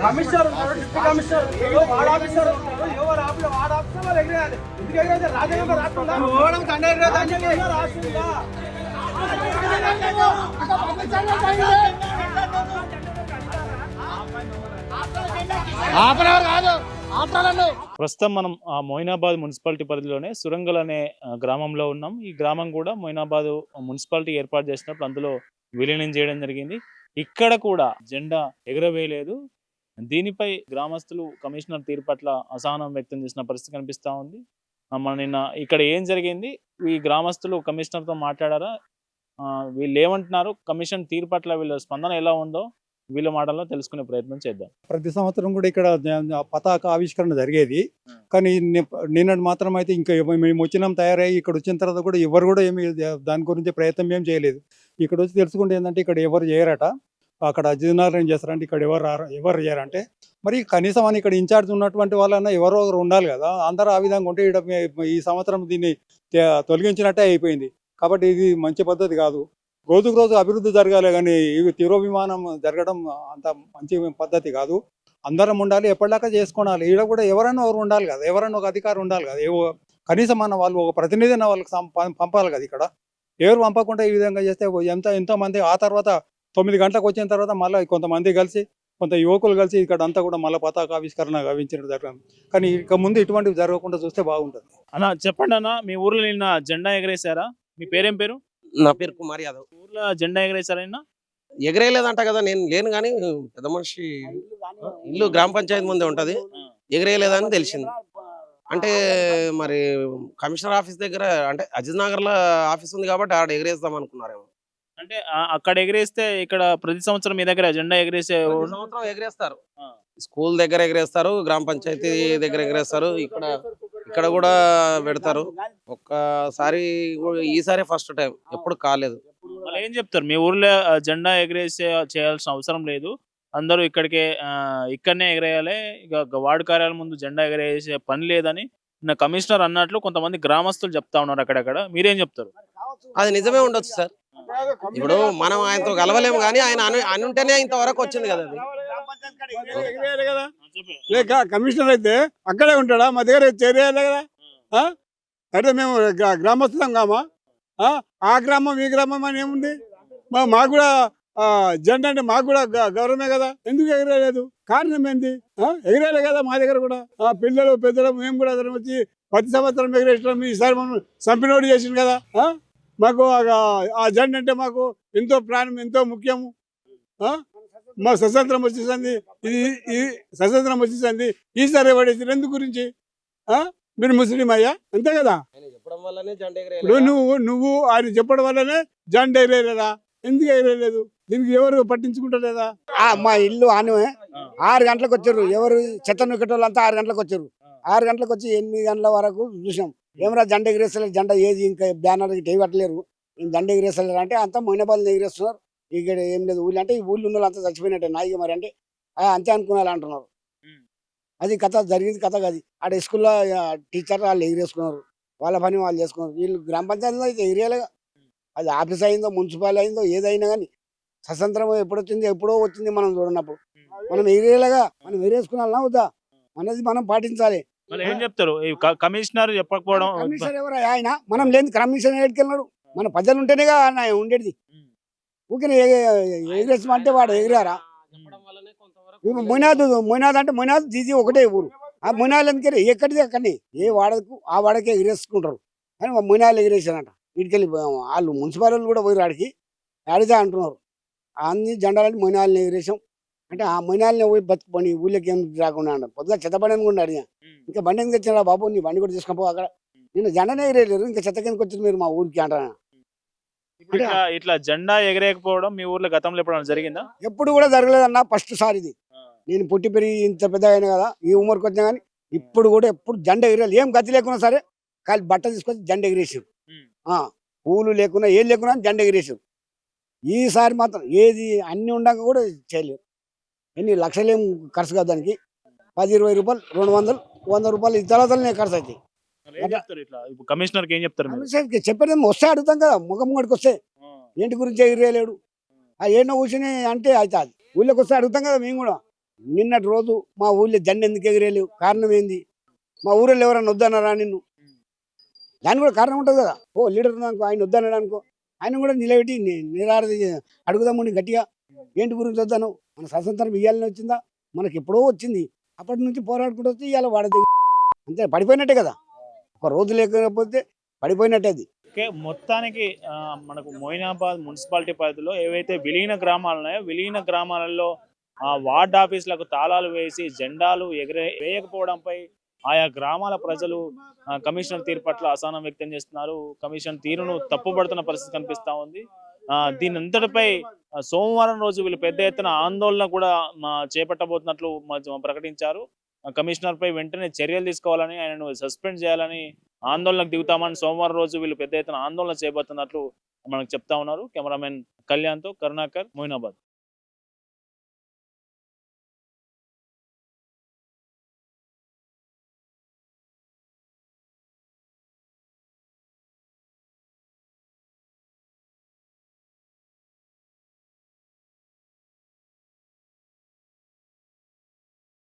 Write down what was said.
Commissioner ఉన్నారు, deputy commissioner ఉన్నారు, ward officer ఉన్నారు. ఎవరు ఆఫీసర్ వార్డ్ ఆఫీసర్ వాళ్ళు ఎగిరేయాలి. ఎందుకు ఎగిరేయాలి? రాజ్యాంగంలో రాస్తుందా? ఓడం రాజ్యాంగంలో రాస్తుందా? ప్రస్తుతం మనం మొయినాబాద్ మున్సిపాలిటీ పరిధిలోనే సురంగల్ అనే గ్రామంలో ఉన్నాం. ఈ గ్రామం కూడా మొయినాబాద్ మున్సిపాలిటీ ఏర్పాటు చేసినప్పుడు అందులో విలీనం చేయడం జరిగింది. ఇక్కడ కూడా జెండా ఎగరవేయలేదు. దీనిపై గ్రామస్తులు కమిషనర్ తీరు పట్ల అసహనం వ్యక్తం చేసిన పరిస్థితి కనిపిస్తా ఉంది. మన నిన్న ఇక్కడ ఏం జరిగింది, ఈ గ్రామస్తులు కమిషనర్తో మాట్లాడారా, వీళ్ళు ఏమంటున్నారు, కమిషన్ తీరు పట్ల వీళ్ళ స్పందన ఎలా ఉందో వీళ్ళ మాటల్లో తెలుసుకునే ప్రయత్నం చేద్దాం. ప్రతి సంవత్సరం కూడా ఇక్కడ పతాక ఆవిష్కరణ జరిగేది. కానీ నిన్నటి మాత్రం అయితే ఇంకా మేము వచ్చినాం తయారయ్యి ఇక్కడ వచ్చిన తర్వాత కూడా ఎవరు కూడా ఏమి దాని గురించి ప్రయత్నం ఏం చేయలేదు. ఇక్కడ వచ్చి తెలుసుకుంటే ఏంటంటే ఇక్కడ ఎవరు చేయరట, అక్కడ అర్జునారాయణ చేస్తారంటే ఇక్కడ ఎవరు చేయరంటే మరి కనీసం అని ఇక్కడ ఇన్ఛార్జ్ ఉన్నటువంటి వాళ్ళన్నా ఎవరో ఒకరు ఉండాలి కదా. అందరూ ఆ విధంగా ఉంటే ఇక్కడ ఈ సంవత్సరం దీన్ని తొలగించినట్టే అయిపోయింది. కాబట్టి ఇది మంచి పద్ధతి కాదు. రోజుకు రోజు అభివృద్ధి జరగాలి కానీ ఇవి తీవ్ర విమానం జరగడం అంత మంచి పద్ధతి కాదు. అందరం ఉండాలి, ఎప్పటిదాకా చేసుకోవాలి. ఈడ కూడా ఎవరైనా ఒకరు ఉండాలి కదా, ఎవరైనా ఒక అధికారం ఉండాలి కదా. కనీసం మన వాళ్ళు ఒక ప్రతినిధిని వాళ్ళకి పంపాలి కదా. ఇక్కడ ఎవరు పంపకుండా ఈ విధంగా చేస్తే ఎంతోమంది ఆ తర్వాత 9 గంటలకు వచ్చిన తర్వాత మళ్ళీ కొంతమంది కలిసి కొంత యువకులు కలిసి ఇక్కడ అంతా కూడా మళ్ళీ పతాక ఆవిష్కరణ గావించడం జరగదు. కానీ ఇక ముందు ఇటువంటివి జరగకుండా చూస్తే బాగుంటుంది. అన్న చెప్పండి అన్న, మీ ఊర్లో నిన్న జెండా ఎగరేసారా? మీ పేరేం పేరు? నా పేరు కుమార్ యాదవ్. ఊర్లో జెండా ఎగరేసారా నిన్న? ఎగరేయలేదంట కదా, నేను లేను కానీ పెద్ద మనిషి ఇల్లు గ్రామ పంచాయతీ ముందే ఉంటది. ఎగరేయలేదని తెలిసింది. అంటే మరి కమిషనర్ ఆఫీస్ దగ్గర అంటే అజిత్ నగర్ లో ఆఫీస్ ఉంది కాబట్టి ఆడ ఎగరేస్తాం అనుకున్నారేమో. అంటే అక్కడ ఎగరేస్తే ఇక్కడ ప్రతి సంవత్సరం మీ దగ్గర జెండా ఎగరేసే ప్రతి సంవత్సరం ఎగరేస్తారు. స్కూల్ దగ్గర ఎగరేస్తారు, గ్రామ పంచాయతీ దగ్గర ఎగరేస్తారు, ఇక్కడ కూడా పెడతారు. ఈసారి ఫస్ట్ టైం, ఎప్పుడు కాలేదు. వాళ్ళు ఏం చెప్తారు, మీ ఊర్లో జెండా చేయాల్సిన అవసరం లేదు, అందరూ ఇక్కడనే ఎగరేయాలి, ఇక వార్డు కార్యాలయం ముందు జెండా ఎగరేసే పని లేదని నా కమిషనర్ అన్నట్లు కొంతమంది గ్రామస్తులు చెప్తా ఉన్నారు. అక్కడక్కడ మీరేం చెప్తారు? అది నిజమే ఉండొచ్చు సార్. ఇప్పుడు మనం ఆయనతో కలవలేము కానీ ఆయన అనుంటేనే ఇంతవరకు వచ్చింది కదా. లేక కమిషనర్ అయితే అక్కడే ఉంటాడా? మా దగ్గర చేరేయాలి కదా. అంటే మేము గ్రామస్తులం కామా? ఆ గ్రామం ఈ గ్రామం అని ఏముంది? మాకు కూడా జెండా అంటే మాకు కూడా గౌరవమే కదా. ఎందుకు ఎగరేయలేదు? కారణం ఏంటి? ఎగరేయాలి కదా. మా దగ్గర కూడా పిల్లలు పెద్దలు మేము కూడా అందరం వచ్చి ప్రతి సంవత్సరం ఎగరేసినాం. ఈసారి మనం సంపినోడు చేసింది కదా. మాకు ఆ జెండా అంటే మాకు ఎంతో ప్రాణం, ఎంతో ముఖ్యము. మా స్వతంత్రం వచ్చేసింది, ఇది స్వతంత్రం వచ్చేసింది. ఈసారి పడేసి ఎందు గురించి మీరు ముస్లిం అయ్యా, అంతే కదా. ఇప్పుడు నువ్వు ఆయన చెప్పడం వల్లనే జెండా ఎగరేయలేదా? ఎందుకు ఎగరేయలేదు? దీనికి ఎవరు పట్టించుకుంటలేదా? మా ఇల్లు ఆనే 6 గంటలకు వచ్చారు. ఎవరు చెత్త నొక్కేటోళ్ళంతా 6 గంటలకు వచ్చారు. 6 గంటలకు వచ్చి 8 గంటల వరకు చూసాం. ఏమరా జెండా ఎగిరేస్తలేదు, జెండా ఏది ఇంకా బ్యానర్ టీవీ పట్టలేరు, జెండా ఎగిరేస్తలేరు అంటే అంతా మొయినాబాద్ ఎగిరేస్తున్నారు. ఇక్కడ ఏం లేదు. ఊళ్ళో అంటే ఈ ఊళ్ళో ఉన్న అంతా చచ్చిపోయినట్టే నాయిక మరి అంటే అంతే అనుకున్నారు అంటున్నారు. అది కథ జరిగింది. కథ కాదు. ఆడ స్కూల్లో టీచర్ వాళ్ళు ఎగిరేసుకున్నారు, వాళ్ళ పని వాళ్ళు చేసుకున్నారు. వీళ్ళు గ్రామ పంచాయతీలో అయితే ఎగిరేయాలిగా. అది ఆఫీస్ అయిందో మున్సిపాలిటీ అయిందో ఏదైనా కానీ స్వతంత్రం ఎప్పుడు వచ్చింది, ఎప్పుడో వచ్చింది మనం చూడనప్పుడు మనం ఎగిరేయాలిగా. మనం ఎగిరేసుకున్నా వద్దా అనేది మనం పాటించాలి. ఏం చెప్తారు కమిషనర్ చెప్పకపోవడం? కమిషనర్ ఎవరు ఆయన? మనం లేని కమిషనర్ ఎక్కడికెళ్ళినాడు? మన ప్రజలు ఉంటేనేగా ఉండేది. ఊరికే ఎగిరేసమంటే వాడు ఎగిరారా? మొయినాద్ అంటే మొయినాద్ దీది ఒకటే ఊరు. ఆ మొయినాలు ఎందుకు ఎక్కడిది అక్కడిని ఏ వాడకు ఆ వాడకే ఎగిరేసుకుంటారు. కానీ మొయినాలు ఎగిరేసారంట. వీటికెళ్ళి వాళ్ళు మున్సిపాలిటీ కూడా పోయి ఆడికి ఆడితే అంటున్నారు. అన్ని జెండాలని మొయినాలని ఎగిరేసాం అంటే ఆ మొయినాలని పోయి బతుకుపోయి ఊళ్ళకి ఏం రాకుండా అంటారు. పొద్దుగా చెత్తబండి కూడా అడిగా, ఇంకా బండి ఎందుకు వచ్చినా బాబు, నీ బండి కూడా తీసుకొని పో అక్కడ. నేను జెండానే ఎగిరేయలేరు, ఇంకా చెత్త కిందకి వచ్చింది మీరు మా ఊరికి అంటారా? ఇట్లా జెండా ఎగరేయకపోవడం మీ ఊర్లో గతంలో ఎప్పుడైనా జరిగిందా? ఎప్పుడు కూడా జరగలేదన్న, ఫస్ట్ సారి ఇది. నేను పుట్టి పెరిగి ఇంత పెద్దగా అయినా కదా, ఈ ఉమ్మరికి వచ్చినా కానీ ఇప్పుడు కూడా ఎప్పుడు జెండా ఎగిరేయాలి. ఏం గతి లేకున్నా సరే కాలి బట్ట తీసుకొచ్చి జెండా ఎగిరేసారు. పూలు లేకున్నా ఏది లేకున్నా జెండా ఎగిరేసారు. ఈసారి మాత్రం ఏది అన్ని ఉండగా కూడా చేయలేరు. ఎన్ని లక్షలు ఏం ఖర్చు కాదు దానికి. 10-20 రూపాయలు, 200, 100 రూపాయలు ఈ తర్వాత ఖర్చు అవుతాయి. కమిషనర్కి ఏం చెప్తారు? చెప్పేది వస్తే అడుగుతాం కదా, ముఖం ముడికి వస్తే ఏంటి గురించి ఎగిరేయలేడు, ఆ ఏడో కూర్చుని అంటే అవుతుంది. ఊళ్ళోకి వస్తే అడుగుతాం కదా మేము కూడా. నిన్నటి రోజు మా ఊళ్ళో జెండా ఎందుకు ఎగిరేలేవు, కారణం ఏంది? మా ఊళ్ళో ఎవరైనా వద్దన్నారా నిన్ను? దానికి కూడా కారణం ఉంటుంది కదా. ఓ లీడర్ ఉన్నానుకో, ఆయన వద్దన్నాడు అనుకో, ఆయన కూడా నిలబెట్టి నిరారది అడుగుదాము నీ గట్టిగా, ఏంటి గురించి వద్దాను? మన స్వతంత్రం ఇవ్వాలని వచ్చిందా? మనకి ఎప్పుడో వచ్చింది. అప్పటి నుంచి పోరాడుకుంటూ వస్తే ఇవాళ వాడది అంతే, పడిపోయినట్టే కదా. ఒక రోజు లేకపోతే పడిపోయినట్టే అది. ఓకే, మొత్తానికి మనకు మొయినాబాద్ మున్సిపాలిటీ పరిధిలో ఏవైతే విలీన గ్రామాలు ఉన్నాయో విలీన గ్రామాలలో వార్డ్ ఆఫీసులకు తాళాలు వేసి జెండాలు వేయకపోవడంపై ఆయా గ్రామాల ప్రజలు కమిషనర్ తీరు పట్ల అసహనం వ్యక్తం చేస్తున్నారు. కమిషన్ తీరును తప్పుపడుతున్న పరిస్థితి కనిపిస్తా ఉంది. దీని అంతటిపై సోమవారం రోజు వీళ్ళు పెద్ద ఎత్తున ఆందోళన కూడా చేపట్టబోతున్నట్లు ప్రకటించారు. కమిషనర్ పై వెంటనే చర్యలు తీసుకోవాలని, ఆయనను సస్పెండ్ చేయాలని ఆందోళనకు దిగుతామని సోమవారం రోజు వీళ్ళు పెద్ద ఎత్తున ఆందోళన చేయబోతున్నట్లు మనకు చెప్తా ఉన్నారు. కెమెరామెన్ కళ్యాణ్తో కరుణాకర్, మొయినాబాద్.